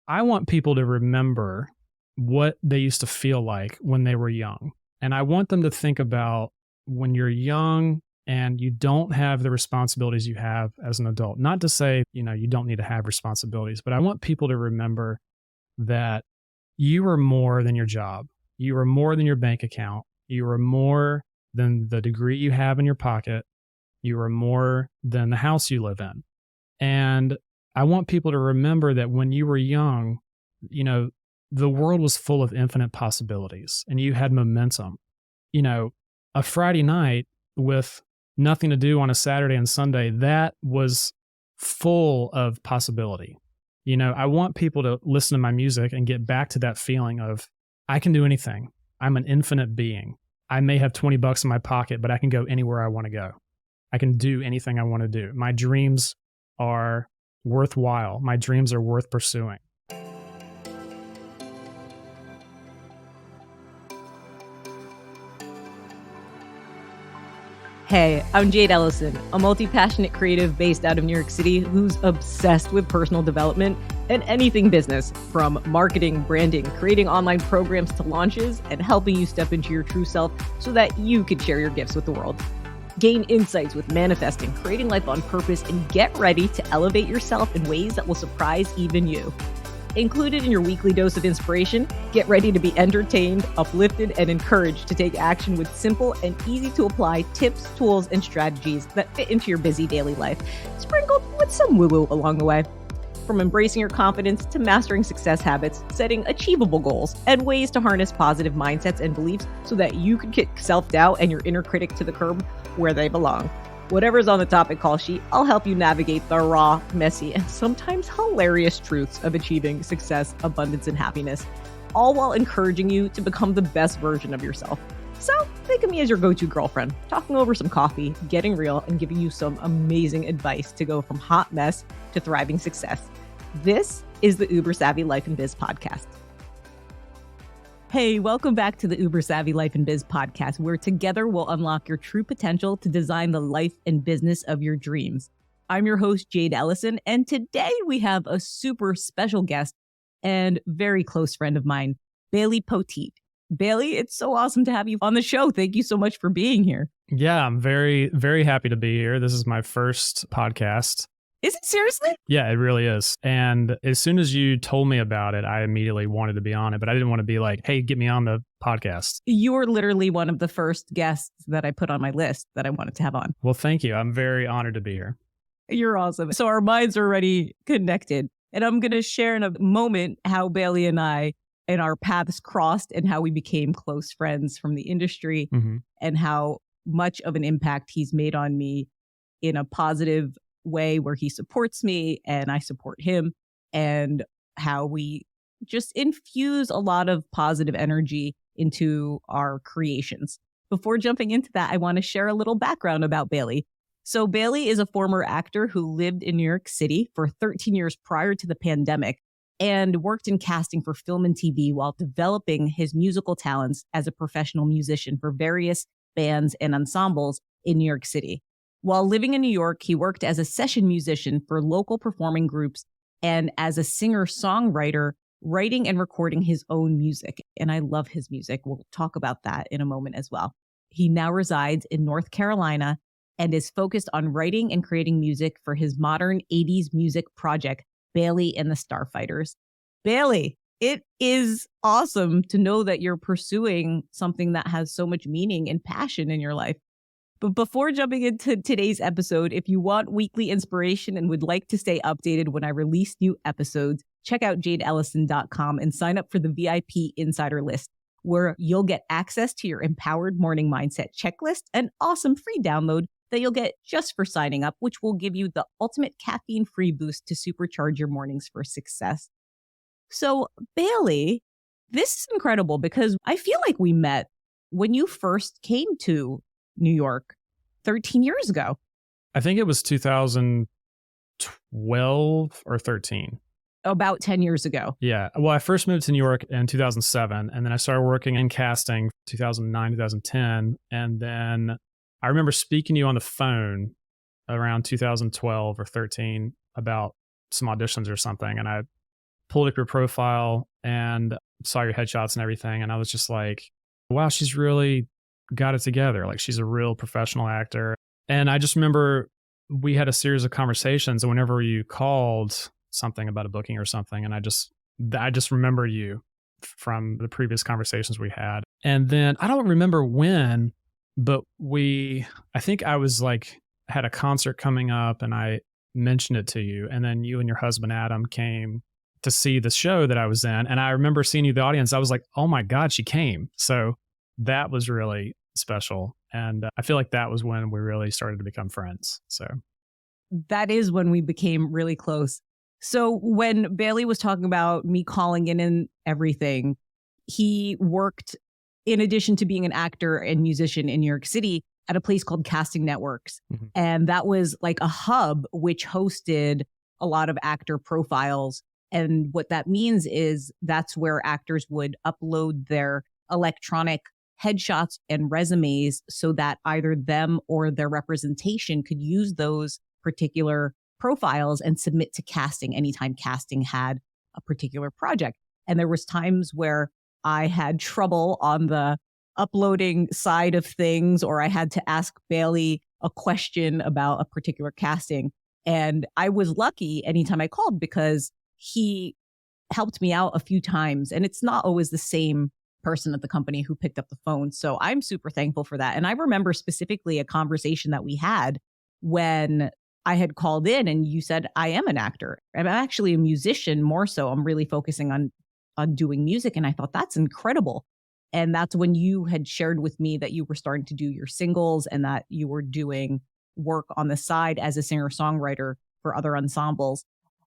I want people to remember what they used to feel like when they were young. And I want them to think about when you're young and you don't have the responsibilities you have as an adult. Not to say, you don't need to have responsibilities, but I want people to remember that you were more than your job. You were more than your bank account. You were more than the degree you have in your pocket. You were more than the house you live in. And I want people to remember that when you were young, the world was full of infinite possibilities and you had momentum. A Friday night with nothing to do on a Saturday and Sunday, that was full of possibility. I want people to listen to my music and get back to that feeling of, I can do anything. I'm an infinite being. I may have $20 in my pocket, but I can go anywhere I want to go. I can do anything I want to do. My dreams are worthwhile. My dreams are worth pursuing. Hey, I'm Jade Ellison, a multi-passionate creative based out of New York City who's obsessed with personal development and anything business, from marketing, branding, creating online programs to launches, and helping you step into your true self so that you can share your gifts with the world. Gain insights with manifesting, creating life on purpose, and get ready to elevate yourself in ways that will surprise even you. Included in your weekly dose of inspiration, get ready to be entertained, uplifted, and encouraged to take action with simple and easy to apply tips, tools, and strategies that fit into your busy daily life, sprinkled with some woo-woo along the way. From embracing your confidence to mastering success habits, setting achievable goals, and ways to harness positive mindsets and beliefs so that you can kick self-doubt and your inner critic to the curb where they belong. Whatever's on the topic call sheet, I'll help you navigate the raw, messy, and sometimes hilarious truths of achieving success, abundance, and happiness, all while encouraging you to become the best version of yourself. So think of me as your go-to girlfriend, talking over some coffee, getting real, and giving you some amazing advice to go from hot mess to thriving success. This is the Uber Savvy Life and Biz podcast. Hey, welcome back to the Uber Savvy Life and Biz podcast, where together we'll unlock your true potential to design the life and business of your dreams. I'm your host, Jade Ellison, and today we have a super special guest and very close friend of mine, Bailey Poteat. Bailey, it's so awesome to have you on the show. Thank you so much for being here. Yeah, I'm very, very happy to be here. This is my first podcast. Is it seriously? Yeah, it really is. And as soon as you told me about it, I immediately wanted to be on it, but I didn't want to be like, hey, get me on the podcast. You were literally one of the first guests that I put on my list that I wanted to have on. Well, thank you. I'm very honored to be here. You're awesome. So our minds are already connected. And I'm going to share in a moment how Bailey and I and our paths crossed and how we became close friends from the industry and how much of an impact he's made on me in a positive way where he supports me and I support him, and how we just infuse a lot of positive energy into our creations. Before jumping into that, I want to share a little background about Bailey. So Bailey is a former actor who lived in New York City for 13 years prior to the pandemic and worked in casting for film and TV while developing his musical talents as a professional musician for various bands and ensembles in New York City. While living in New York, he worked as a session musician for local performing groups and as a singer-songwriter, writing and recording his own music. And I love his music. We'll talk about that in a moment as well. He now resides in North Carolina and is focused on writing and creating music for his modern 80s music project, Bailey and the Starfighters. Bailey, it is awesome to know that you're pursuing something that has so much meaning and passion in your life. But before jumping into today's episode, if you want weekly inspiration and would like to stay updated when I release new episodes, check out jadeellison.com and sign up for the VIP Insider List, where you'll get access to your Empowered Morning Mindset checklist, an awesome free download that you'll get just for signing up, which will give you the ultimate caffeine-free boost to supercharge your mornings for success. So, Bailey, this is incredible because I feel like we met when you first came to New York 13 years ago. I think it was 2012 or 13. About 10 years ago. Yeah. Well, I first moved to New York in 2007, and then I started working in casting 2009, 2010. And then I remember speaking to you on the phone around 2012 or 13 about some auditions or something. And I pulled up your profile and saw your headshots and everything. And I was just like, wow, she's really got it together. Like she's a real professional actor. And I just remember we had a series of conversations, and whenever you called something about a booking or something, and I just remember you from the previous conversations we had. And then I don't remember when, but I think I was like, had a concert coming up and I mentioned it to you. And then you and your husband, Adam, came to see the show that I was in. And I remember seeing you in the audience. I was like, oh my God, she came. So that was really special. And I feel like that was when we really started to become friends. So that is when we became really close. So when Bailey was talking about me calling in and everything, he worked, in addition to being an actor and musician in New York City, at a place called Casting Networks. Mm-hmm. And that was like a hub which hosted a lot of actor profiles. And what that means is that's where actors would upload their electronic headshots and resumes so that either them or their representation could use those particular profiles and submit to casting anytime casting had a particular project. And there was times where I had trouble on the uploading side of things, or I had to ask Bailey a question about a particular casting. And I was lucky anytime I called because he helped me out a few times. And it's not always the same person at the company who picked up the phone. So I'm super thankful for that. And I remember specifically a conversation that we had when I had called in and you said, I am an actor. I'm actually a musician more so. I'm really focusing on doing music. And I thought that's incredible. And that's when you had shared with me that you were starting to do your singles and that you were doing work on the side as a singer-songwriter for other ensembles.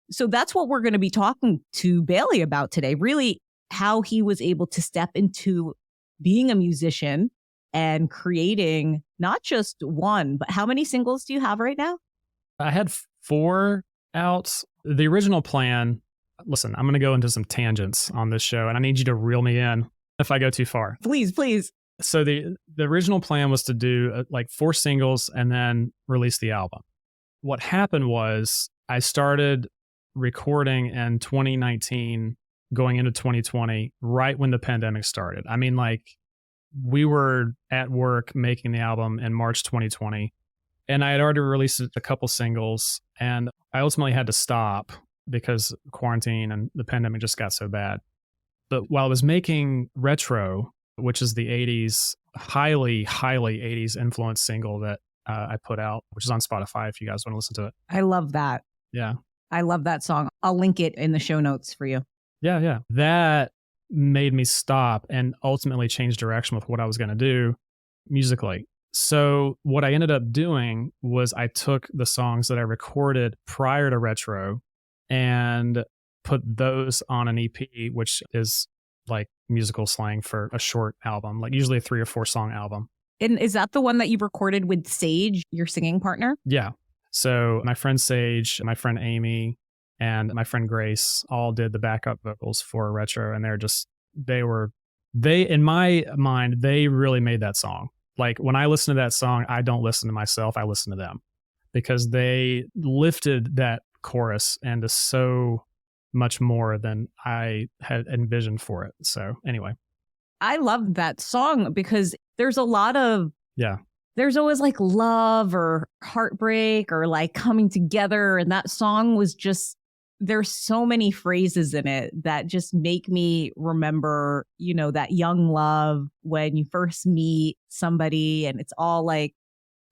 So that's what we're going to be talking to Bailey about today, really how he was able to step into being a musician and creating not just one, but how many singles do you have right now? I had 4 out. The original plan, listen, I'm going to go into some tangents on this show and I need you to reel me in if I go too far. Please, please. So the original plan was to do like 4 singles and then release the album. What happened was I started recording in 2019, going into 2020, right when the pandemic started. I mean, like we were at work making the album in March 2020, and I had already released a couple singles, and I ultimately had to stop because quarantine and the pandemic just got so bad. But while I was making Retro, which is the 80s, highly 80s influenced single that I put out, which is on Spotify if you guys want to listen to it. I love that. Yeah. I love that song. I'll link it in the show notes for you. Yeah. That made me stop and ultimately change direction with what I was going to do musically. So what I ended up doing was I took the songs that I recorded prior to Retro and put those on an EP, which is like musical slang for a short album, like usually a 3 or 4 song album. And is that the one that you recorded with Sage, your singing partner? Yeah. So my friend Sage, my friend Amy, and my friend Grace all did the backup vocals for Retro. And in my mind, they really made that song. Like when I listen to that song, I don't listen to myself, I listen to them because they lifted that chorus into so much more than I had envisioned for it. So anyway. I love that song because there's a lot of, yeah, there's always like love or heartbreak or like coming together. And that song was just, there's so many phrases in it that just make me remember, you know, that young love when you first meet somebody and it's all like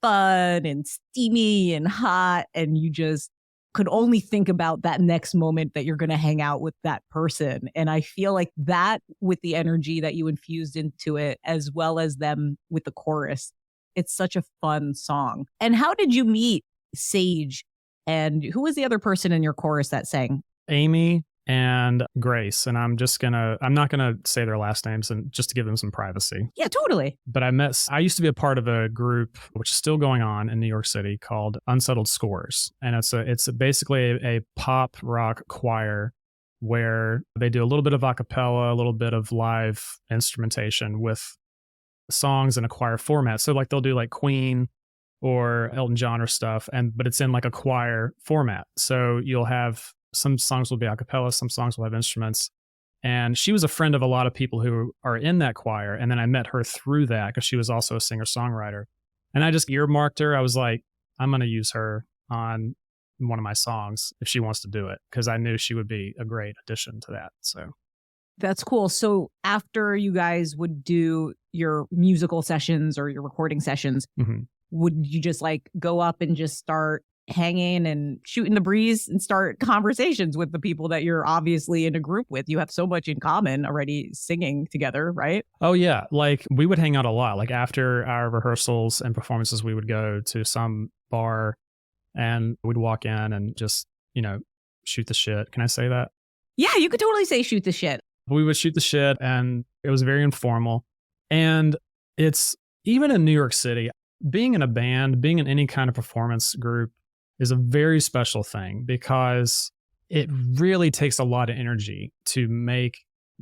fun and steamy and hot. And you just could only think about that next moment that you're going to hang out with that person. And I feel like that with the energy that you infused into it, as well as them with the chorus, it's such a fun song. And how did you meet Sage? And who was the other person in your chorus that sang? Amy and Grace. And I'm not going to say their last names and just to give them some privacy. Yeah, totally. But I used to be a part of a group, which is still going on in New York City, called Unsettled Scores. And it's basically a pop rock choir where they do a little bit of a cappella, a little bit of live instrumentation with songs in a choir format. So like they'll do like Queen or Elton John or stuff, but it's in like a choir format. So you'll have some songs will be a cappella, some songs will have instruments. And she was a friend of a lot of people who are in that choir. And then I met her through that because she was also a singer-songwriter. And I just earmarked her. I was like, I'm going to use her on one of my songs if she wants to do it, because I knew she would be a great addition to that. So that's cool. So after you guys would do your musical sessions or your recording sessions, would you just like go up and just start hanging and shooting the breeze and start conversations with the people that you're obviously in a group with? You have so much in common already singing together, right? Oh yeah. Like we would hang out a lot. Like after our rehearsals and performances, we would go to some bar and we'd walk in and just, shoot the shit. Can I say that? Yeah, you could totally say shoot the shit. We would shoot the shit and it was very informal. And it's even in New York City, being in a band, being in any kind of performance group is a very special thing because it really takes a lot of energy to make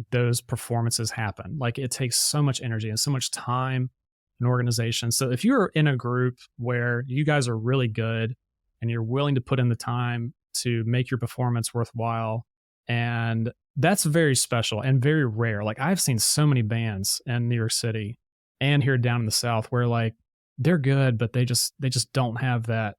those performances happen. Like it takes so much energy and so much time and organization. So if you're in a group where you guys are really good and you're willing to put in the time to make your performance worthwhile, and that's very special and very rare. Like I've seen so many bands in New York City and here down in the South where like they're good, but they just don't have that,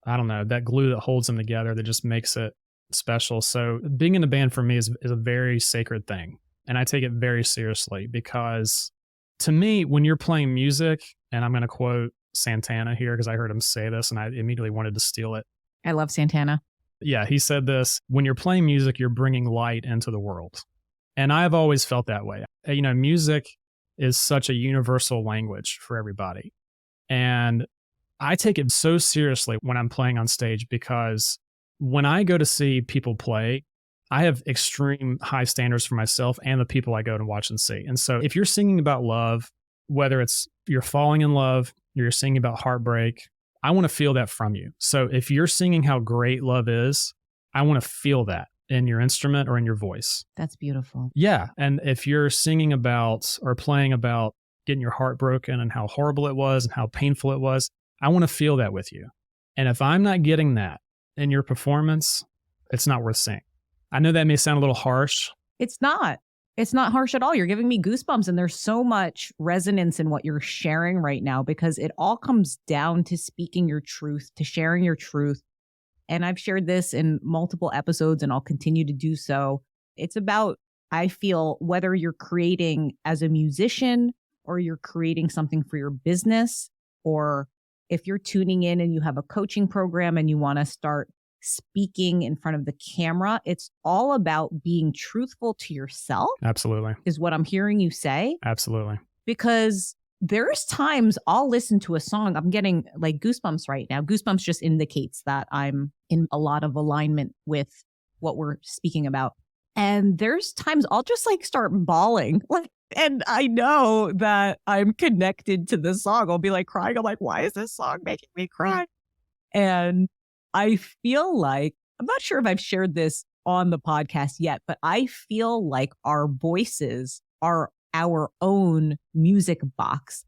I don't know, that glue that holds them together that just makes it special. So being in a band for me is a very sacred thing. And I take it very seriously because to me, when you're playing music, and I'm going to quote Santana here because I heard him say this and I immediately wanted to steal it. I love Santana. Yeah, he said this: when you're playing music, you're bringing light into the world. And I've always felt that way. Music is such a universal language for everybody. And I take it so seriously when I'm playing on stage because when I go to see people play, I have extreme high standards for myself and the people I go to watch and see. And so if you're singing about love, whether it's you're falling in love, you're singing about heartbreak, I want to feel that from you. So if you're singing how great love is, I want to feel that in your instrument or in your voice. That's beautiful. Yeah. And if you're singing about or playing about getting your heart broken and how horrible it was and how painful it was, I want to feel that with you. And if I'm not getting that in your performance, it's not worth seeing. I know that may sound a little harsh. It's not. It's not harsh at all. You're giving me goosebumps, and there's so much resonance in what you're sharing right now because it all comes down to speaking your truth, to sharing your truth. And I've shared this in multiple episodes and I'll continue to do so. It's about, I feel, whether you're creating as a musician or you're creating something for your business, or if you're tuning in and you have a coaching program and you want to start speaking in front of the camera, it's all about being truthful to yourself. Absolutely. Is what I'm hearing you say. Absolutely. Because there's times I'll listen to a song. I'm getting like goosebumps right now. Goosebumps just indicates that I'm in a lot of alignment with what we're speaking about. And there's times I'll just like start bawling. And I know that I'm connected to this song. I'll be like crying. I'm like, why is this song making me cry? And I feel like, I'm not sure if I've shared this on the podcast yet, but I feel like our voices are our own music box,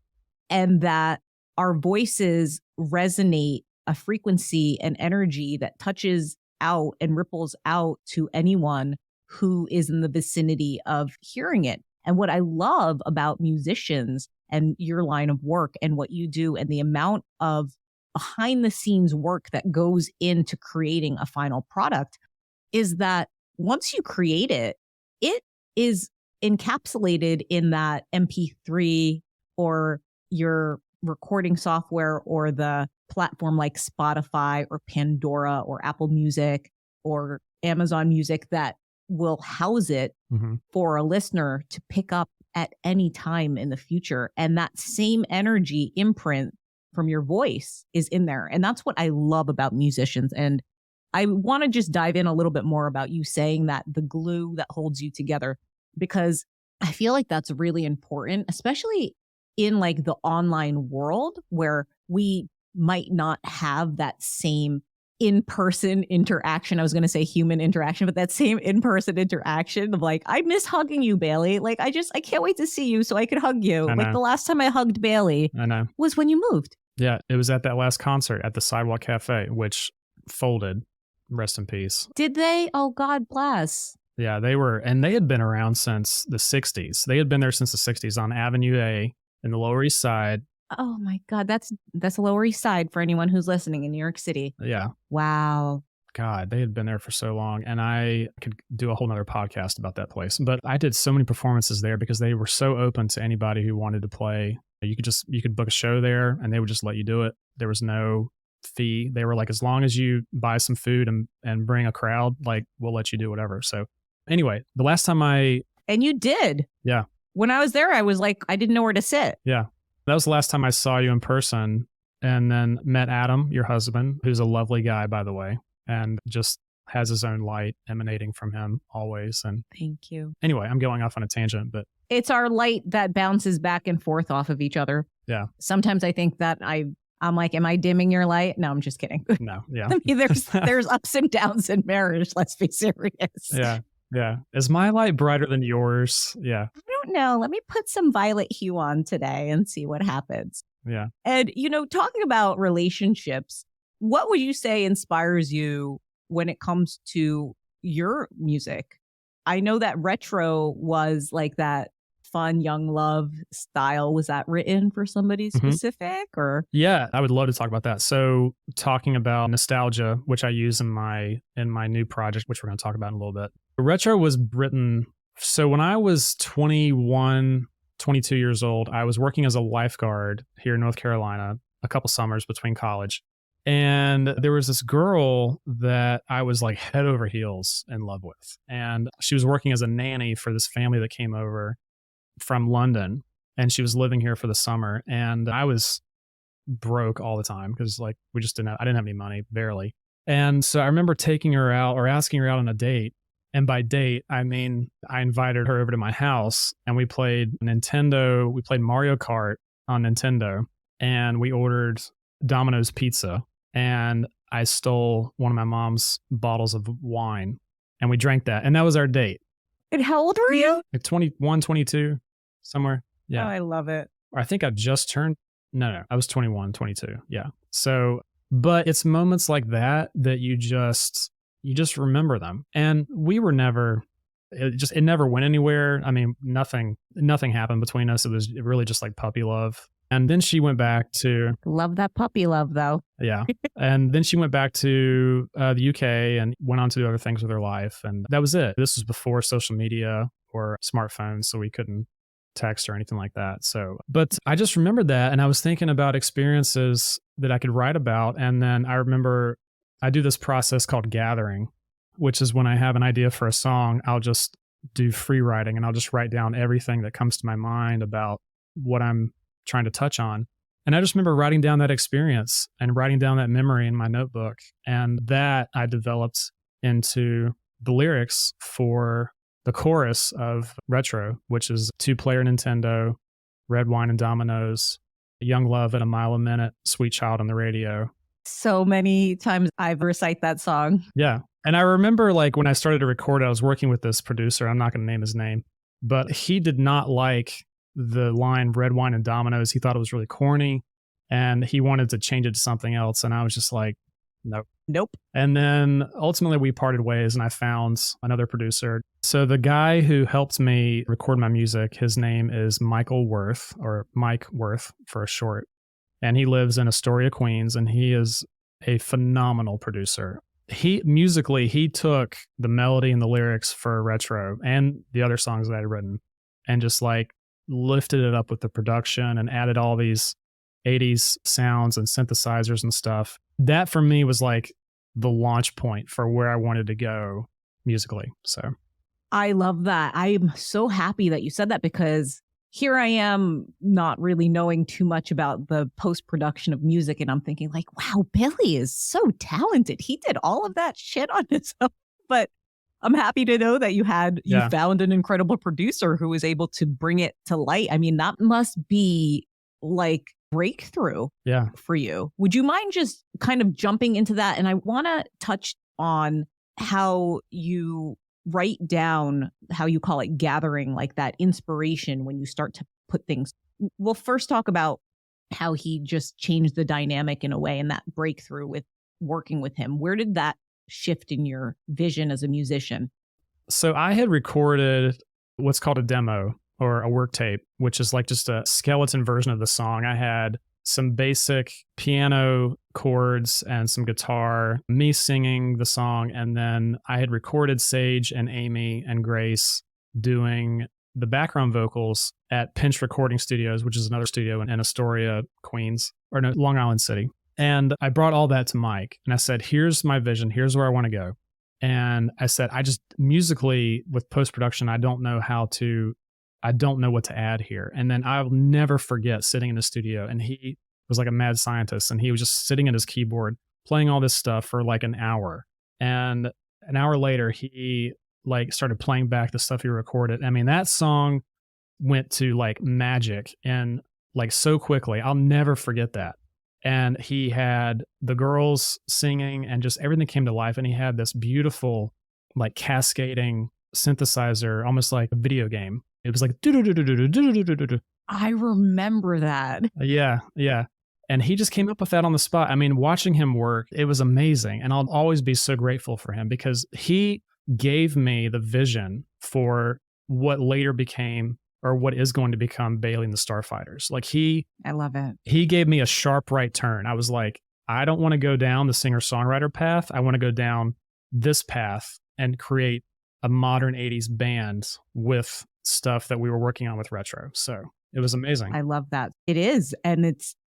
and that our voices resonate a frequency and energy that touches out and ripples out to anyone who is in the vicinity of hearing it. And what I love about musicians and your line of work and what you do and the amount of behind the scenes work that goes into creating a final product is that once you create it, it is encapsulated in that MP3 or your recording software or the platform like Spotify or Pandora or Apple Music or Amazon Music that will house it for a listener to pick up at any time in the future. And that same energy imprint from your voice is in there. And that's what I love about musicians. And I want to just dive in a little bit more about you saying that the glue that holds you together, because I feel like that's really important, especially in like the online world where we might not have that same in-person interaction. I was going to say human interaction, but that same in-person interaction of like, I miss hugging you, Bailey. Like, I can't wait to see you so I could hug you. Like the last time I hugged Bailey was when you moved. Yeah, it was at that last concert at the Sidewalk Cafe, which folded Rest in peace. Did they? Oh, God bless. Yeah, they had been around since the 60s. They had been there since the 60s on Avenue A in the Lower East Side. Oh my God, that's the Lower East Side for anyone who's listening in New York City. Yeah. Wow. God, they had been there for so long, and I could do a whole nother podcast about that place. But I did so many performances there because they were so open to anybody who wanted to play. You could book a show there, and they would just let you do it. There was no fee. They were like, as long as you buy some food and bring a crowd, like, we'll let you do whatever. So anyway, the last time And you did. Yeah. When I was there, I was like, I didn't know where to sit. Yeah. That was the last time I saw you in person, and then met Adam, your husband, who's a lovely guy, by the way, and just has his own light emanating from him always. And thank you. Anyway, I'm going off on a tangent, but it's our light that bounces back and forth off of each other. Yeah. Sometimes I think that I'm like, am I dimming your light? No, I'm just kidding. No. Yeah. I mean, there's ups and downs in marriage. Let's be serious. Yeah. Yeah. Is my light brighter than yours? Yeah. I don't know. Let me put some violet hue on today and see what happens. Yeah. And, talking about relationships, what would you say inspires you when it comes to your music? I know that retro was like that fun young love style. Was that written for somebody specific or? Yeah, I would love to talk about that. So talking about nostalgia, which I use in my new project, which we're going to talk about in a little bit. Retro was written. So when I was 21, 22 years old, I was working as a lifeguard here in North Carolina, a couple summers between college. And there was this girl that I was like head over heels in love with. And she was working as a nanny for this family that came over from London, and she was living here for the summer. And I was broke all the time because like I didn't have any money, barely. And so I remember taking her out or asking her out on a date. And by date, I mean, I invited her over to my house and we played Nintendo. We played Mario Kart on Nintendo, and we ordered Domino's pizza. And I stole one of my mom's bottles of wine, and we drank that. And that was our date. And how old were you? Like 21, 22, somewhere. Yeah. Oh, I love it. I think I just turned, no, I was 21, 22. Yeah. So, but it's moments like that you just remember them. And we were never, it never went anywhere. I mean, nothing happened between us. It was really just like puppy love. And then she went back to... Love that puppy love, though. Yeah. And then she went back to the UK and went on to do other things with her life. And that was it. This was before social media or smartphones, so we couldn't text or anything like that. So, but I just remembered that, and I was thinking about experiences that I could write about. And then I remember I do this process called gathering, which is when I have an idea for a song, I'll just do free writing, and I'll just write down everything that comes to my mind about what I'm trying to touch on. And I just remember writing down that experience and writing down that memory in my notebook. And that I developed into the lyrics for the chorus of Retro, which is 2-player Nintendo, red wine and dominoes, young love at a mile a minute, sweet child on the radio. So many times I've recite that song. Yeah. And I remember like when I started to record, I was working with this producer. I'm not going to name his name, but he did not like the line red wine and dominoes. He thought it was really corny, and he wanted to change it to something else. And I was just like, nope. And then ultimately we parted ways, and I found another producer. So the guy who helped me record my music, his name is Michael Worth, or Mike Worth for short. And he lives in Astoria, Queens, and he is a phenomenal producer. He took the melody and the lyrics for Retro and the other songs that I had written and just like lifted it up with the production and added all these 80s sounds and synthesizers and stuff. That for me was like the launch point for where I wanted to go musically. So I love that. I'm so happy that you said that, because here I am not really knowing too much about the post-production of music. And I'm thinking like, wow, Billy is so talented. He did all of that shit on his own. But I'm happy to know that you found an incredible producer who was able to bring it to light. I mean, that must be like breakthrough for you. Would you mind just kind of jumping into that? And I want to touch on how you write down, how you call it gathering, like that inspiration when you start to put things. We'll first talk about how he just changed the dynamic in a way, and that breakthrough with working with him. Where did that shift in your vision as a musician? So I had recorded what's called a demo or a work tape, which is like just a skeleton version of the song. I had some basic piano chords and some guitar, me singing the song. And then I had recorded Sage and Amy and Grace doing the background vocals at Pinch Recording Studios, which is another studio in Astoria, Queens, or no, Long Island City. And I brought all that to Mike and I said, here's my vision. Here's where I want to go. And I said, I just musically with post-production, I don't know what to add here. And then I'll never forget sitting in the studio and he was like a mad scientist and he was just sitting at his keyboard playing all this stuff for like an hour. And an hour later, he like started playing back the stuff he recorded. I mean, that song went to like magic and like so quickly. I'll never forget that. And he had the girls singing and just everything came to life. And he had this beautiful, like cascading synthesizer, almost like a video game. It was like, I remember that. Yeah, yeah. And he just came up with that on the spot. I mean, watching him work, it was amazing. And I'll always be so grateful for him because he gave me the vision for what later became or what is going to become Bailey and the Starfighters. Like I love it. He gave me a sharp right turn. I was like, I don't want to go down the singer-songwriter path. I want to go down this path and create a modern 80s band with stuff that we were working on with retro. So it was amazing. I love that. It is. And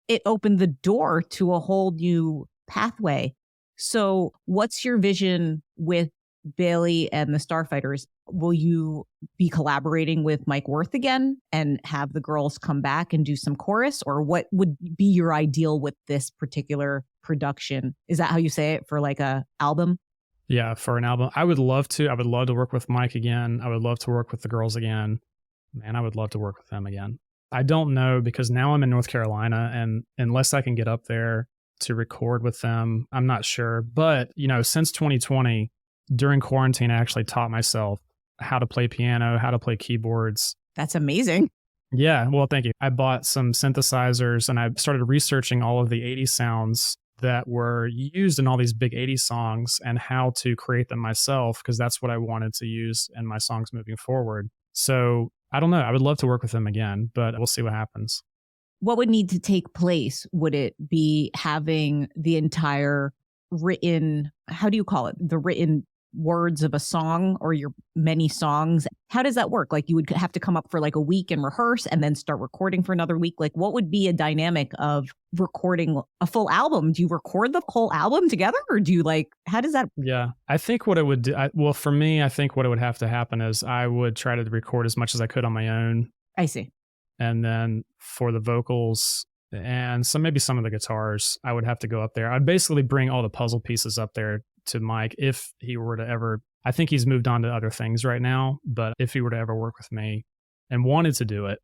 it opened the door to a whole new pathway. So what's your vision with Bailey and the Starfighters? Will you be collaborating with Mike Worth again and have the girls come back and do some chorus? Or what would be your ideal with this particular production? Is that how you say it for like a album? Yeah, for an album. I would love to. I would love to work with Mike again. I would love to work with the girls again. Man, I would love to work with them again. I don't know because now I'm in North Carolina and unless I can get up there to record with them, I'm not sure. But, since 2020, during quarantine, I actually taught myself how to play piano, how to play keyboards. That's amazing. Yeah, well, thank you. I bought some synthesizers and I started researching all of the 80s sounds that were used in all these big 80s songs and how to create them myself because that's what I wanted to use in my songs moving forward. So I don't know. I would love to work with them again, but we'll see what happens. What would need to take place? Would it be having the entire written, how do you call it? The written words of a song or your many songs? How does that work? Like you would have to come up for like a week and rehearse and then start recording for another week. Like what would be a dynamic of recording a full album? Do you record the whole album together or do you how does that? Yeah, I think what it would do, for me, I think what it would have to happen is I would try to record as much as I could on my own. I see. And then for the vocals and maybe some of the guitars, I would have to go up there. I'd basically bring all the puzzle pieces up there to Mike if he were to ever, I think he's moved on to other things right now, but if he were to ever work with me and wanted to do it,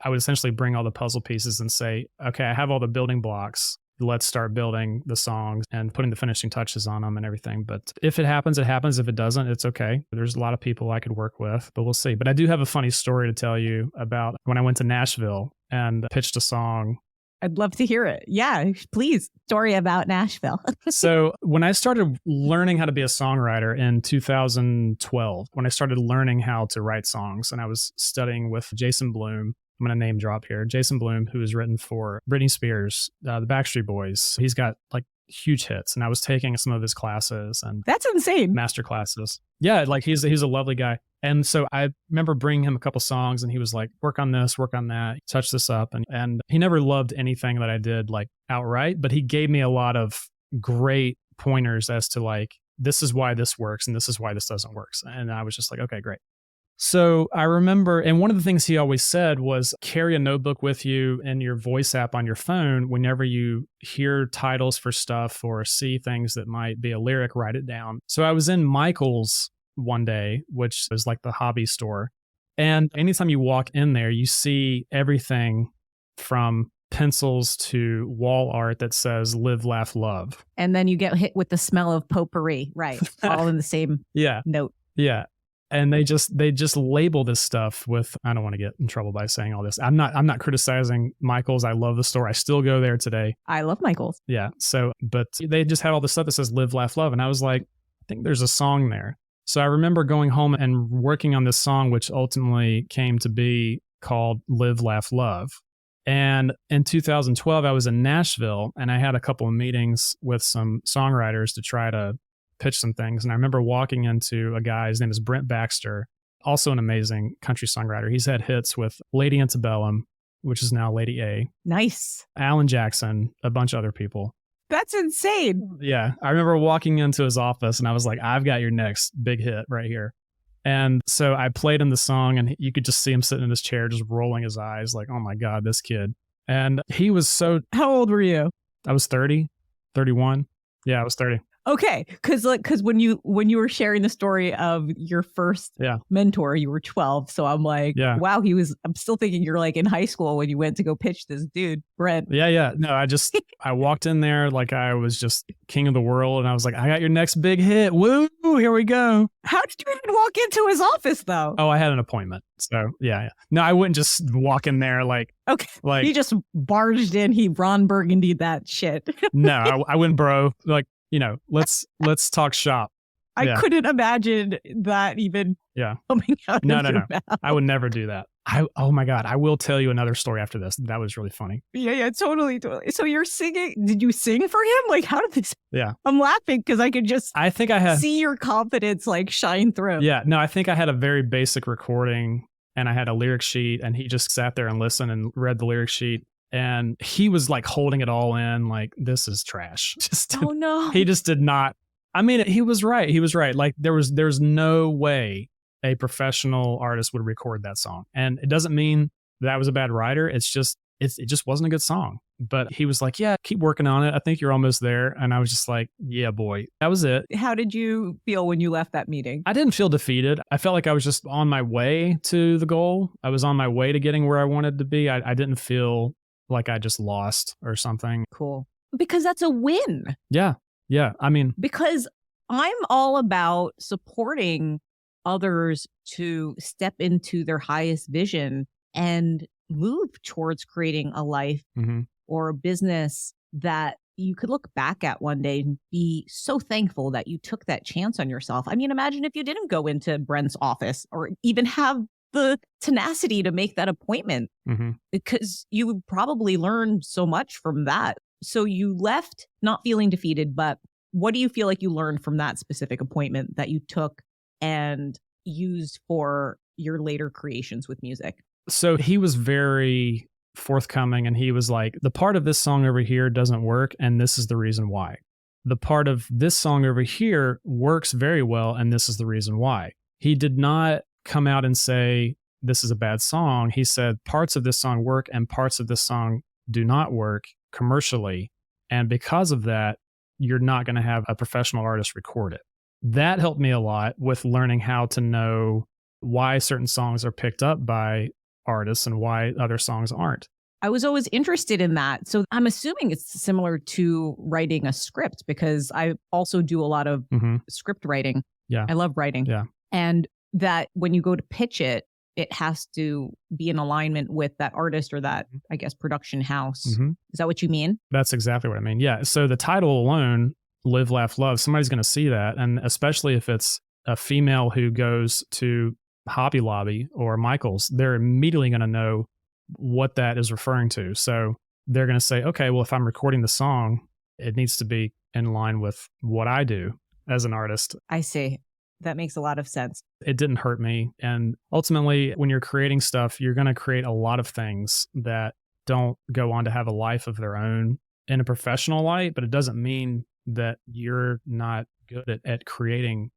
I would essentially bring all the puzzle pieces and say, okay, I have all the building blocks. Let's start building the songs and putting the finishing touches on them and everything. But if it happens, it happens. If it doesn't, it's okay. There's a lot of people I could work with, but we'll see. But I do have a funny story to tell you about when I went to Nashville and pitched a song. I'd love to hear it. Yeah, please. Story about Nashville. So when I started learning how to be a songwriter in 2012, when I started learning how to write songs and I was studying with Jason Bloom, I'm going to name drop here, Jason Bloom, who has written for Britney Spears, the Backstreet Boys. He's got like huge hits and I was taking some of his classes and that's insane. Master classes. Yeah, like he's a lovely guy. And so I remember bringing him a couple songs and he was like, work on this, work on that, touch this up. And he never loved anything that I did like outright, but he gave me a lot of great pointers as to like, this is why this works and this is why this doesn't work. And I was just like, okay, great. So I remember, and one of the things he always said was carry a notebook with you in your voice app on your phone. Whenever you hear titles for stuff or see things that might be a lyric, write it down. So I was in Michael's one day, which is like the hobby store. And anytime you walk in there, you see everything from pencils to wall art that says live, laugh, love. And then you get hit with the smell of potpourri, right? All in the same note. Yeah. And they just label this stuff with, I don't want to get in trouble by saying all this. I'm not criticizing Michael's. I love the store. I still go there today. I love Michael's. Yeah. So, but they just had all this stuff that says live, laugh, love. And I was like, think there's a song there. So I remember going home and working on this song, which ultimately came to be called Live, Laugh, Love. And in 2012, I was in Nashville and I had a couple of meetings with some songwriters to try to pitch some things. And I remember walking into a guy, his name is Brent Baxter, also an amazing country songwriter. He's had hits with Lady Antebellum, which is now Lady A. Nice. Alan Jackson, a bunch of other people. That's insane. Yeah. I remember walking into his office and I was like, I've got your next big hit right here. And so I played him the song and you could just see him sitting in his chair, just rolling his eyes like, oh my God, this kid. And he was so... How old were you? I was 30, 31. Yeah, I was 30. Okay, because when you were sharing the story of your first mentor, you were 12. So I'm like, wow, I'm still thinking you're like in high school when you went to go pitch this dude, Brent. Yeah. No, I walked in there like I was just king of the world. And I was like, I got your next big hit. Woo, here we go. How did you even walk into his office though? Oh, I had an appointment. So yeah. No, I wouldn't just walk in there like. Okay. Like he just barged in. He Ron Burgundy that shit. No, I wouldn't, bro. Like, let's talk shop. I couldn't imagine that even coming out of your mouth. I would never do that. Oh my God. I will tell you another story after this. That was really funny. Yeah, totally. So you're singing. Did you sing for him? Like, how did this? Yeah. I'm laughing because I could just I think I had see your confidence like shine through. Yeah. No, I think I had a very basic recording and I had a lyric sheet and he just sat there and listened and read the lyric sheet. And he was like holding it all in, like, this is trash. Oh no. He just did not. I mean, he was right. He was right. Like there's no way a professional artist would record that song. And it doesn't mean that I was a bad writer. It just wasn't a good song. But he was like, yeah, keep working on it. I think you're almost there. And I was just like, yeah, boy, that was it. How did you feel when you left that meeting? I didn't feel defeated. I felt like I was just on my way to the goal. I was on my way to getting where I wanted to be. I didn't feel like I just lost or something. Cool. Because that's a win. Yeah. I mean, because I'm all about supporting others to step into their highest vision and move towards creating a life or a business that you could look back at one day and be so thankful that you took that chance on yourself. I mean, imagine if you didn't go into Brent's office or even have the tenacity to make that appointment because you would probably learn so much from that. So you left not feeling defeated, but what do you feel like you learned from that specific appointment that you took and used for your later creations with music? So he was very forthcoming and he was like, the part of this song over here doesn't work and this is the reason why. The part of this song over here works very well and this is the reason why. He did not come out and say, this is a bad song. He said parts of this song work and parts of this song do not work commercially. And because of that, you're not going to have a professional artist record it. That helped me a lot with learning how to know why certain songs are picked up by artists and why other songs aren't. I was always interested in that. So I'm assuming it's similar to writing a script because I also do a lot of script writing. Yeah. I love writing. Yeah. And that when you go to pitch it, it has to be in alignment with that artist or that, I guess, production house. Is that what you mean? That's exactly what I mean. Yeah. So the title alone, Live, Laugh, Love, somebody's going to see that. And especially if it's a female who goes to Hobby Lobby or Michael's, they're immediately going to know what that is referring to. So they're going to say, okay, well, if I'm recording the song, it needs to be in line with what I do as an artist. I see. That makes a lot of sense. It didn't hurt me. And ultimately, when you're creating stuff, you're going to create a lot of things that don't go on to have a life of their own in a professional light, but it doesn't mean that you're not good at creating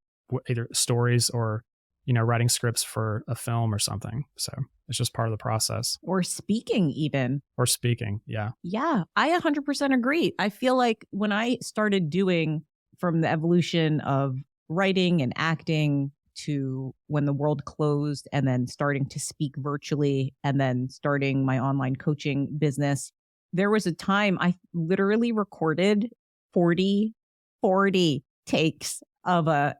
either stories or, writing scripts for a film or something. So it's just part of the process. Or speaking even. Or speaking. Yeah. Yeah. I 100% agree. I feel like when I started doing from the evolution of writing and acting to when the world closed and then starting to speak virtually and then starting my online coaching business, there was a time I literally recorded 40 takes of a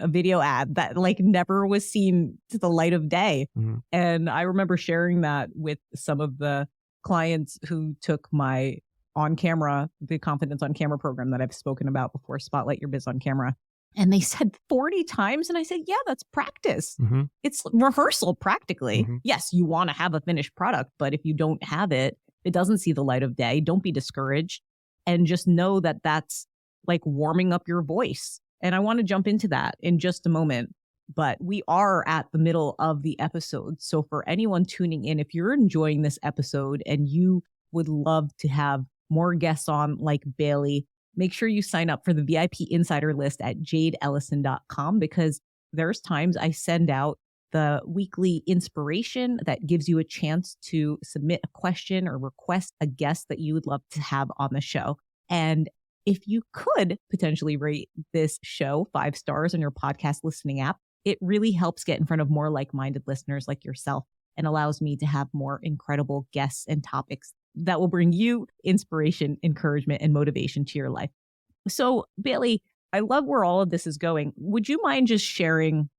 video ad that like never was seen to the light of day. And I remember sharing that with some of the clients who took my on camera, the Confidence on Camera program that I've spoken about before, Spotlight Your Biz on Camera. And they said 40 times. And I said, yeah, that's practice. Mm-hmm. It's rehearsal practically. Mm-hmm. Yes, you want to have a finished product, but if you don't have it, it doesn't see the light of day. Don't be discouraged and just know that that's like warming up your voice. And I want to jump into that in just a moment. But we are at the middle of the episode. So for anyone tuning in, if you're enjoying this episode and you would love to have more guests on like Bailey, make sure you sign up for the VIP insider list at jadeellison.com, because there's times I send out the weekly inspiration that gives you a chance to submit a question or request a guest that you would love to have on the show. And if you could potentially rate this show 5 stars on your podcast listening app, it really helps get in front of more like-minded listeners like yourself and allows me to have more incredible guests and topics that will bring you inspiration, encouragement, and motivation to your life. So, Bailey, I love where all of this is going. Would you mind just sharing,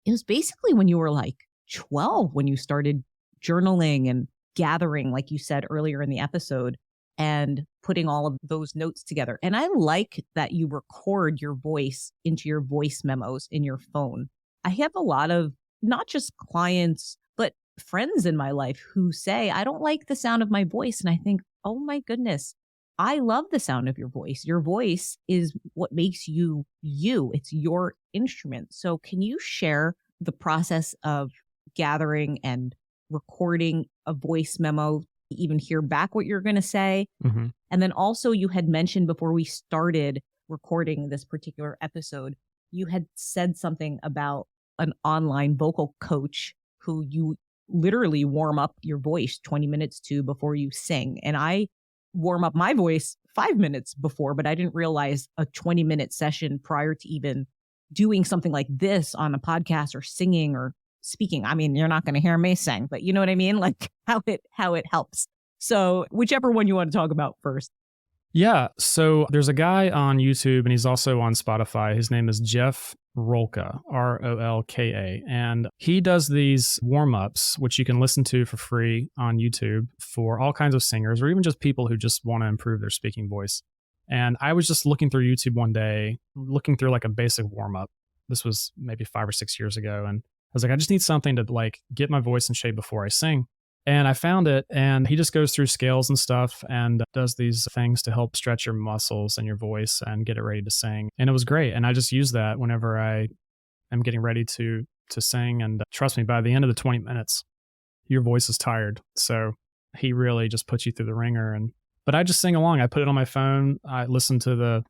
it was basically when you were like 12 when you started journaling and gathering, like you said earlier in the episode, and putting all of those notes together. And I like that you record your voice into your voice memos in your phone. I have a lot of not just clients, but friends in my life who say, I don't like the sound of my voice. And I think, oh my goodness, I love the sound of your voice. Your voice is what makes you you. It's your instrument. So can you share the process of gathering and recording a voice memo, even hear back what you're going to say? Mm-hmm. And then also you had mentioned before we started recording this particular episode, you had said something about an online vocal coach who you literally warm up your voice 20 minutes to before you sing. And I warm up my voice 5 minutes before, but I didn't realize a 20-minute session prior to even doing something like this on a podcast or singing or speaking. I mean, you're not going to hear me sing, but you know what I mean? Like how it helps. So whichever one you want to talk about first. Yeah. So there's a guy on YouTube and he's also on Spotify. His name is Jeff Rolka, Rolka. And he does these warm-ups, which you can listen to for free on YouTube for all kinds of singers or even just people who just want to improve their speaking voice. And I was just looking through YouTube one day, looking through like a basic warm-up. This was maybe 5 or 6 years ago. And I was like, I just need something to like get my voice in shape before I sing. And I found it, and he just goes through scales and stuff and does these things to help stretch your muscles and your voice and get it ready to sing. And it was great. And I just use that whenever I am getting ready to sing. And trust me, by the end of the 20 minutes, your voice is tired. So he really just puts you through the ringer. But I just sing along. I put it on my phone. I listen to the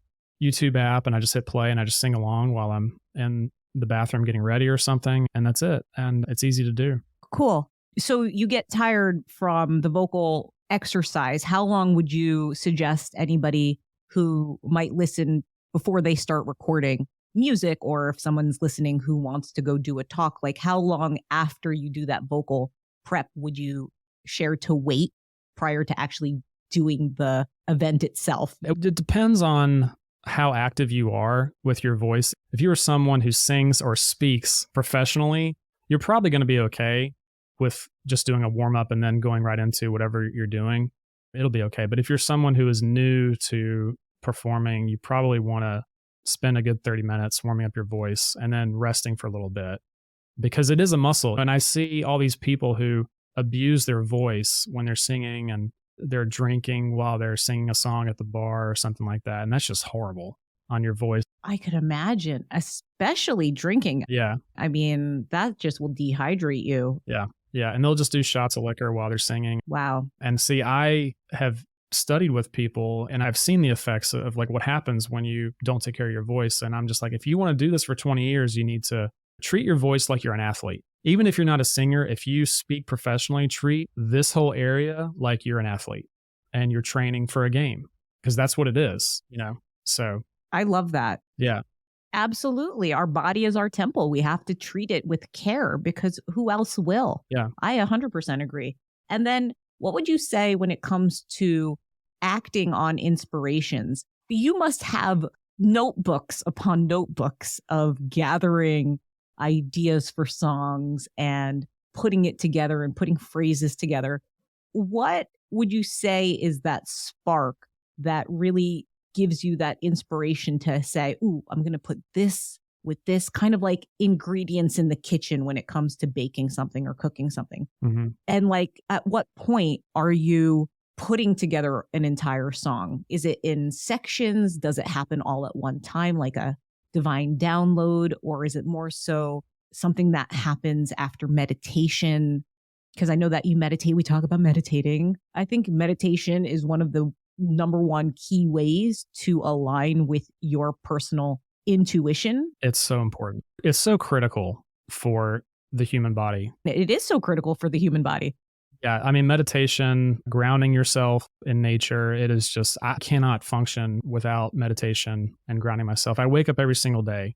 YouTube app and I just hit play and I just sing along while I'm in the bathroom getting ready or something. And that's it. And it's easy to do. Cool. So you get tired from the vocal exercise. How long would you suggest anybody who might listen before they start recording music, or if someone's listening who wants to go do a talk, like how long after you do that vocal prep would you share to wait prior to actually doing the event itself? It depends on how active you are with your voice. If you're someone who sings or speaks professionally, you're probably going to be okay with just doing a warm up and then going right into whatever you're doing. It'll be okay. But if you're someone who is new to performing, you probably want to spend a good 30 minutes warming up your voice and then resting for a little bit, because it is a muscle. And I see all these people who abuse their voice when they're singing and they're drinking while they're singing a song at the bar or something like that. And that's just horrible on your voice. I could imagine, especially drinking. Yeah. I mean, that just will dehydrate you. Yeah. Yeah. And they'll just do shots of liquor while they're singing. Wow. And see, I have studied with people and I've seen the effects of like what happens when you don't take care of your voice. And I'm just like, if you want to do this for 20 years, you need to treat your voice like you're an athlete. Even if you're not a singer, if you speak professionally, treat this whole area like you're an athlete and you're training for a game, because that's what it is, you know? So I love that. Yeah. Absolutely. Our body is our temple. We have to treat it with care because who else will? Yeah. I 100% agree. And then what would you say when it comes to acting on inspirations? You must have notebooks upon notebooks of gathering ideas for songs and putting it together and putting phrases together. What would you say is that spark that really gives you that inspiration to say, ooh, I'm going to put this with this, kind of like ingredients in the kitchen when it comes to baking something or cooking something. Mm-hmm. And like, at what point are you putting together an entire song? Is it in sections? Does it happen all at one time, like a divine download? Or is it more so something that happens after meditation? Because I know that you meditate. We talk about meditating. I think meditation is one of the number one key ways to align with your personal intuition. It's so important. It's so critical for the human body. It is so critical for the human body. Yeah. I mean, meditation, grounding yourself in nature, it is just, I cannot function without meditation and grounding myself. I wake up every single day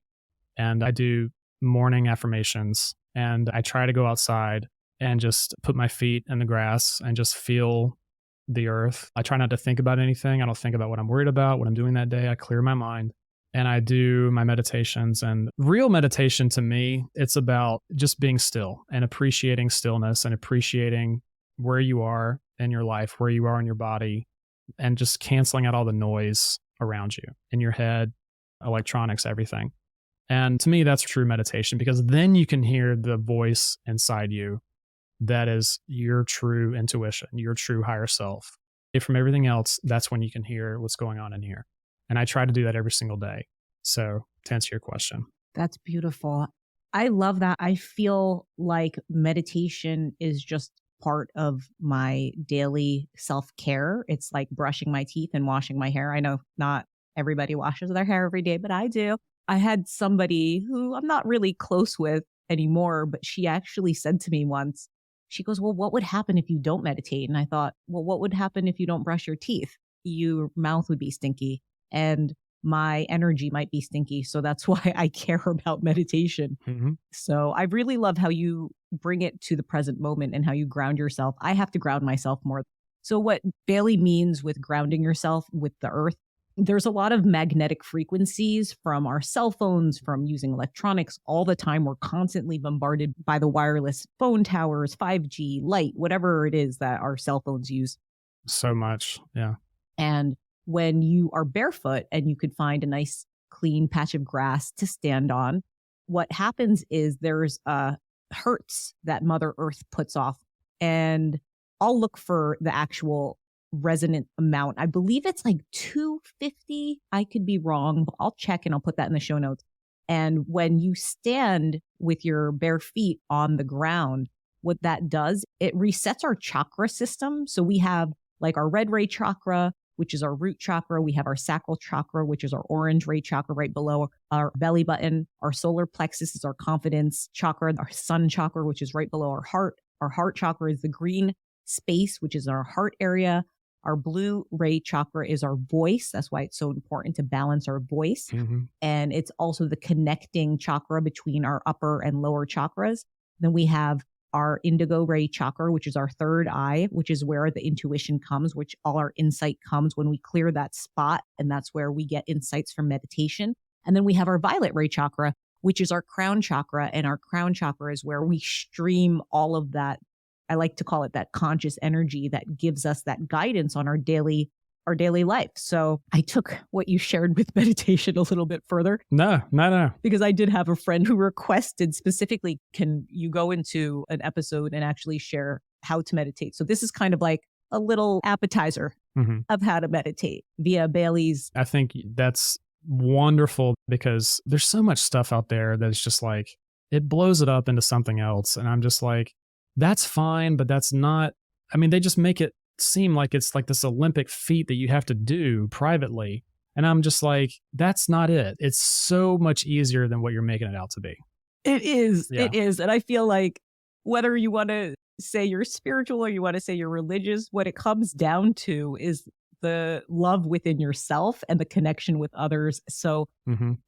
and I do morning affirmations and I try to go outside and just put my feet in the grass and just feel the earth. I try not to think about anything. I don't think about what I'm worried about, what I'm doing that day. I clear my mind. And I do my meditations. And real meditation to me, it's about just being still and appreciating stillness and appreciating where you are in your life, where you are in your body, and just canceling out all the noise around you in your head, electronics, everything. And to me, that's true meditation, because then you can hear the voice inside you that is your true intuition, your true higher self. From everything else, that's when you can hear what's going on in here. And I try to do that every single day. So to answer your question. That's beautiful. I love that. I feel like meditation is just part of my daily self-care. It's like brushing my teeth and washing my hair. I know not everybody washes their hair every day, but I do. I had somebody who I'm not really close with anymore, but she actually said to me once, she goes, well, what would happen if you don't meditate? And I thought, well, what would happen if you don't brush your teeth? Your mouth would be stinky and my energy might be stinky. So that's why I care about meditation. Mm-hmm. So I really love how you bring it to the present moment and how you ground yourself. I have to ground myself more. So what Bailey means with grounding yourself with the earth, there's a lot of magnetic frequencies from our cell phones, from using electronics all the time. We're constantly bombarded by the wireless phone towers, 5G, light, whatever it is that our cell phones use. So much. Yeah. And when you are barefoot and you could find a nice clean patch of grass to stand on, what happens is there's hertz that Mother Earth puts off. And I'll look for the actual resonant amount. I believe it's like 250. I could be wrong, but I'll check and I'll put that in the show notes. And when you stand with your bare feet on the ground, what that does, it resets our chakra system. So we have like our red ray chakra, which is our root chakra. We have our sacral chakra, which is our orange ray chakra right below our belly button. Our solar plexus is our confidence chakra. Our sun chakra, which is right below our heart. Our heart chakra is the green space, which is our heart area. Our blue ray chakra is our voice. That's why it's so important to balance our voice. Mm-hmm. And it's also the connecting chakra between our upper and lower chakras. Then we have our indigo ray chakra, which is our third eye, which is where the intuition comes, which all our insight comes when we clear that spot. And that's where we get insights from meditation. And then we have our violet ray chakra, which is our crown chakra. And our crown chakra is where we stream all of that. I like to call it that conscious energy that gives us that guidance on our daily life. So I took what you shared with meditation a little bit further. No. Because I did have a friend who requested specifically, can you go into an episode and actually share how to meditate? So this is kind of like a little appetizer of how to meditate via Bailey's. I think that's wonderful because there's so much stuff out there that's just like, it blows it up into something else. And I'm just like, that's fine, but that's not, I mean, they just make it seem like it's like this Olympic feat that you have to do privately. And I'm just like, that's not it. It's so much easier than what you're making it out to be. It is. Yeah. It is. And I feel like whether you want to say you're spiritual or you want to say you're religious, what it comes down to is the love within yourself and the connection with others. So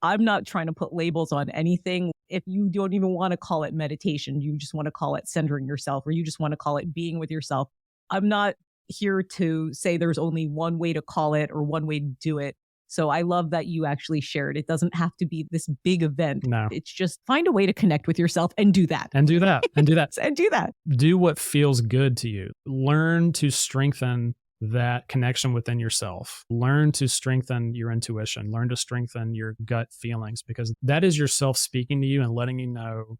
I'm not trying to put labels on anything. If you don't even want to call it meditation, you just want to call it centering yourself, or you just want to call it being with yourself. I'm not here to say there's only one way to call it or one way to do it. So I love that you actually shared. It doesn't have to be this big event. No. It's just find a way to connect with yourself and do that. And do that. And do that. Do what feels good to you. Learn to strengthen that connection within yourself. Learn to strengthen your intuition, learn to strengthen your gut feelings, because that is yourself speaking to you and letting you know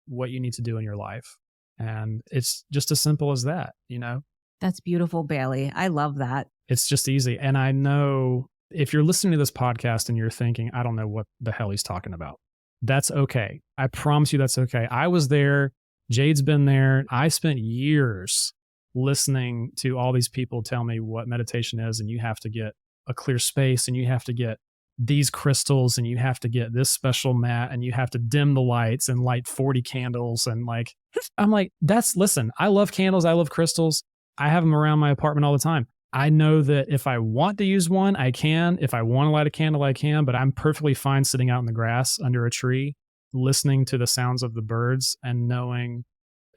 what you need to do in your life. And it's just as simple as that, you know? That's beautiful, Bailey. I love that. It's just easy. And I know if you're listening to this podcast and you're thinking, I don't know what the hell he's talking about, that's okay. I promise you that's okay. I was there. Jade's been there. I spent years listening to all these people tell me what meditation is, and you have to get a clear space, and you have to get these crystals, and you have to get this special mat, and you have to dim the lights and light 40 candles. And like, I'm like, listen, I love candles. I love crystals. I have them around my apartment all the time. I know that if I want to use one, I can. If I want to light a candle, I can, but I'm perfectly fine sitting out in the grass under a tree, listening to the sounds of the birds and knowing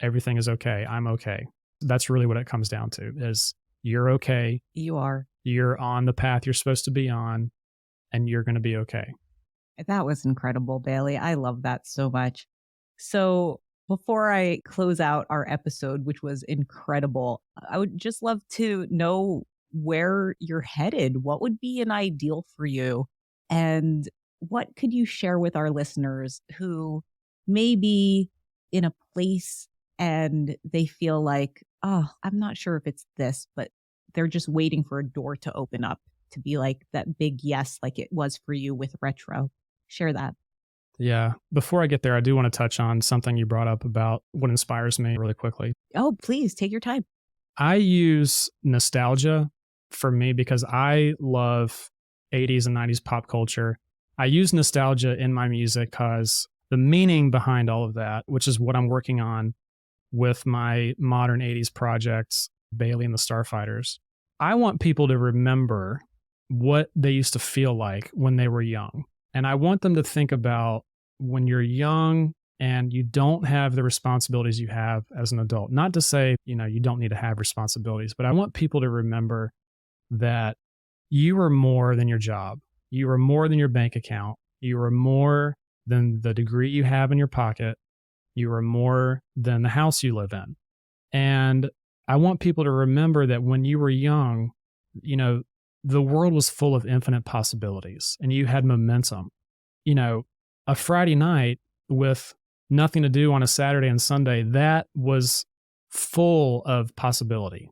everything is okay. I'm okay. That's really what it comes down to, is you're okay. You are. You're on the path you're supposed to be on, and you're going to be okay. That was incredible, Bailey. I love that so much. So before I close out our episode, which was incredible, I would just love to know where you're headed. What would be an ideal for you? And what could you share with our listeners who may be in a place and they feel like, oh, I'm not sure if it's this, but they're just waiting for a door to open up to be like that big yes, like it was for you with retro. Share that. Yeah. Before I get there, I do want to touch on something you brought up about what inspires me really quickly. Oh, please take your time. I use nostalgia for me because I love 80s and 90s pop culture. I use nostalgia in my music because the meaning behind all of that, which is what I'm working on with my modern 80s projects, Bailey and the Starfighters. I want people to remember what they used to feel like when they were young. And I want them to think about when you're young and you don't have the responsibilities you have as an adult. Not to say, you don't need to have responsibilities, but I want people to remember that you are more than your job. You are more than your bank account. You are more than the degree you have in your pocket. You are more than the house you live in. And I want people to remember that when you were young, the world was full of infinite possibilities and you had momentum. A Friday night with nothing to do on a Saturday and Sunday, that was full of possibility.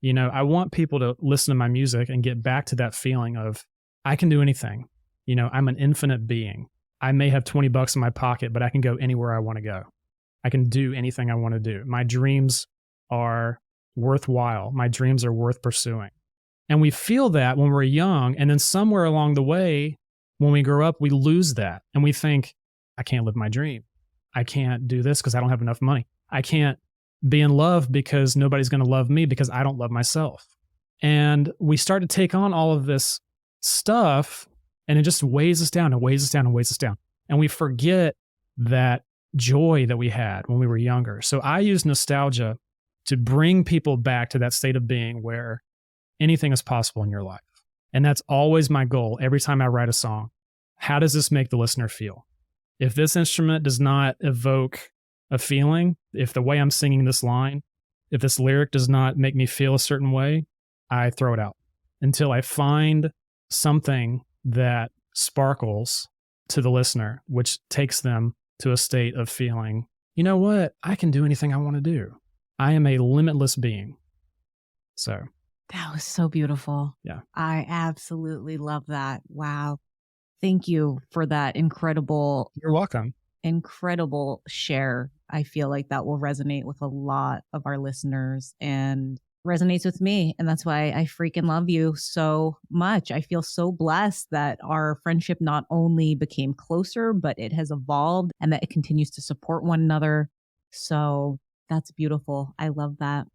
I want people to listen to my music and get back to that feeling of, I can do anything. I'm an infinite being. I may have $20 in my pocket, but I can go anywhere I want to go. I can do anything I want to do. My dreams are worthwhile. My dreams are worth pursuing. And we feel that when we're young. And then somewhere along the way, when we grow up, we lose that. And we think, I can't live my dream. I can't do this because I don't have enough money. I can't be in love because nobody's going to love me because I don't love myself. And we start to take on all of this stuff and it just weighs us down and weighs us down and weighs us down. And we forget that joy that we had when we were younger. So I use nostalgia to bring people back to that state of being where anything is possible in your life. And that's always my goal every time I write a song. How does this make the listener feel? If this instrument does not evoke a feeling, if the way I'm singing this line, if this lyric does not make me feel a certain way, I throw it out until I find something that sparkles to the listener, which takes them to a state of feeling, you know what? I can do anything I want to do. I am a limitless being. So that was so beautiful. Yeah. I absolutely love that. Wow. Thank you for that incredible. You're welcome. Incredible share. I feel like that will resonate with a lot of our listeners and resonates with me. And that's why I freaking love you so much. I feel so blessed that our friendship not only became closer, but it has evolved and that it continues to support one another. So that's beautiful. I love that.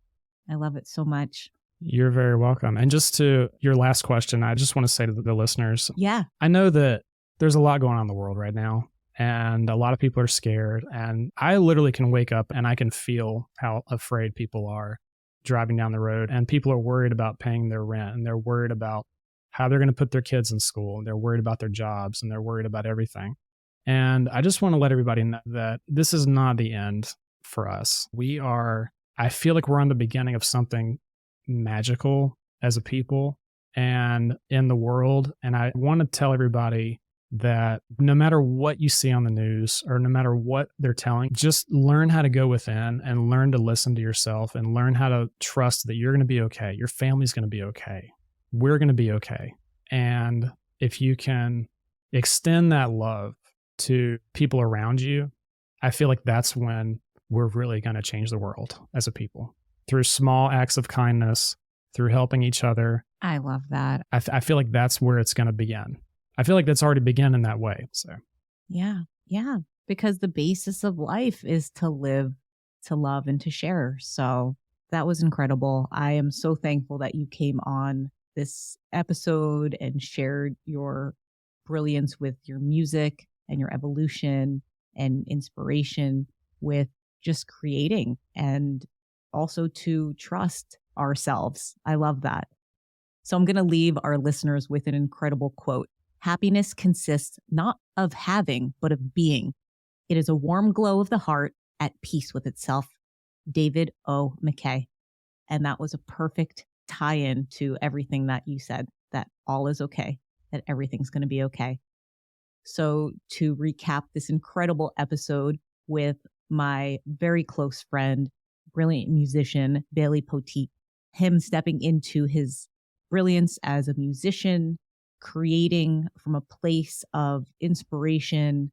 I love it so much. You're very welcome. And just to your last question, I just want to say to the listeners, yeah, I know that there's a lot going on in the world right now and a lot of people are scared. And I literally can wake up and I can feel how afraid people are driving down the road, and people are worried about paying their rent, and they're worried about how they're going to put their kids in school, and they're worried about their jobs, and they're worried about everything. And I just want to let everybody know that this is not the end for us. I feel like we're on the beginning of something magical as a people and in the world. And I want to tell everybody that no matter what you see on the news or no matter what they're telling, just learn how to go within and learn to listen to yourself and learn how to trust that you're going to be okay. Your family's going to be okay. We're going to be okay. And if you can extend that love to people around you, I feel like that's when we're really going to change the world as a people through small acts of kindness, through helping each other. I love that. I feel like that's where it's going to begin. I feel like that's already begun in that way. So, yeah. Because the basis of life is to live, to love, and to share. So that was incredible. I am so thankful that you came on this episode and shared your brilliance with your music and your evolution and inspiration with just creating and also to trust ourselves. I love that. So I'm going to leave our listeners with an incredible quote. Happiness consists not of having, but of being. It is a warm glow of the heart at peace with itself. David O. McKay. And that was a perfect tie-in to everything that you said, that all is okay, that everything's going to be okay. So to recap this incredible episode with my very close friend, brilliant musician, Bailey Poteat, him stepping into his brilliance as a musician, creating from a place of inspiration,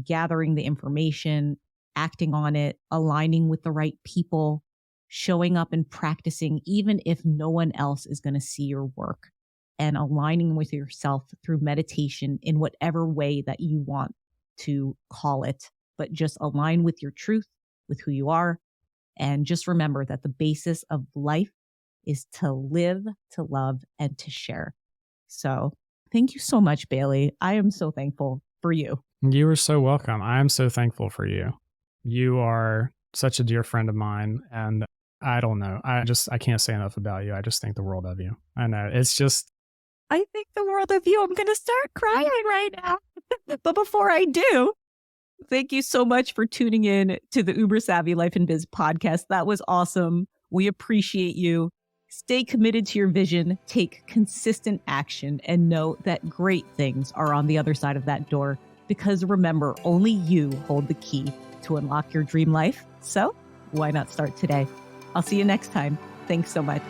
gathering the information, acting on it, aligning with the right people, showing up and practicing, even if no one else is going to see your work, and aligning with yourself through meditation in whatever way that you want to call it. But just align with your truth, with who you are. And just remember that the basis of life is to live, to love, and to share. So thank you so much, Bailey. I am so thankful for you. You are so welcome. I am so thankful for you. You are such a dear friend of mine. And I don't know. I can't say enough about you. I just think the world of you. I know. It's just. I think the world of you. I'm going to start crying right now. But before I do, thank you so much for tuning in to the Uber Savvy Life and Biz podcast. That was awesome. We appreciate you. Stay committed to your vision, take consistent action, and know that great things are on the other side of that door. Because remember, only you hold the key to unlock your dream life. So why not start today? I'll see you next time. Thanks so much.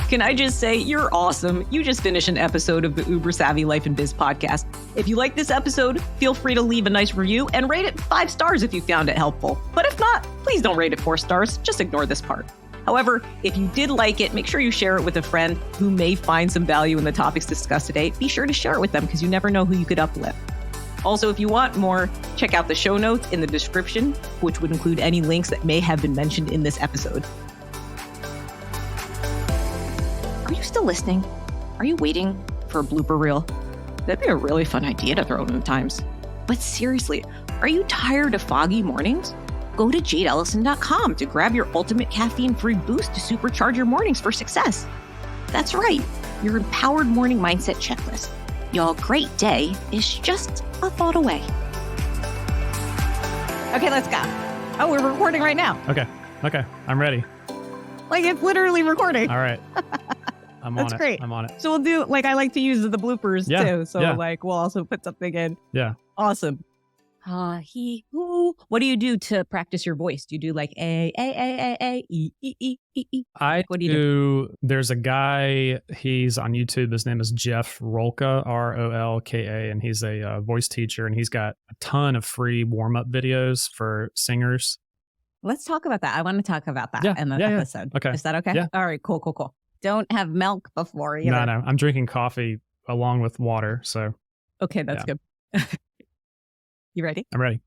Can I just say, you're awesome. You just finished an episode of the Uber Savvy Life and Biz podcast. If you like this episode, feel free to leave a nice review and rate it 5 stars if you found it helpful. But if not, please don't rate it 4 stars. Just ignore this part. However, if you did like it, make sure you share it with a friend who may find some value in the topics discussed today. Be sure to share it with them because you never know who you could uplift. Also, if you want more, check out the show notes in the description, which would include any links that may have been mentioned in this episode. Are you still listening? Are you waiting for a blooper reel? That'd be a really fun idea to throw in the times. But seriously, are you tired of foggy mornings? Go to jadeellison.com to grab your ultimate caffeine-free boost to supercharge your mornings for success. That's right, your empowered morning mindset checklist. Your great day is just a thought away. Okay, let's go. Oh, we're recording right now. Okay. I'm ready. Like, it's literally recording. All right. I'm on it. That's great. I'm on it. So we'll do, like, I like to use the bloopers too. So like, we'll also put something in. Yeah. Awesome. He, hoo. What do you do to practice your voice? Do you do like A, E, E, E, E, E? What do you do? There's a guy, he's on YouTube. His name is Jeff Rolka, Rolka, and he's a voice teacher, and he's got a ton of free warm-up videos for singers. Let's talk about that. I want to talk about that in the episode. Okay. Is that okay? Yeah. All right, cool. Don't have milk before you. No. I'm drinking coffee along with water, so. Okay, that's good. You ready? I'm ready.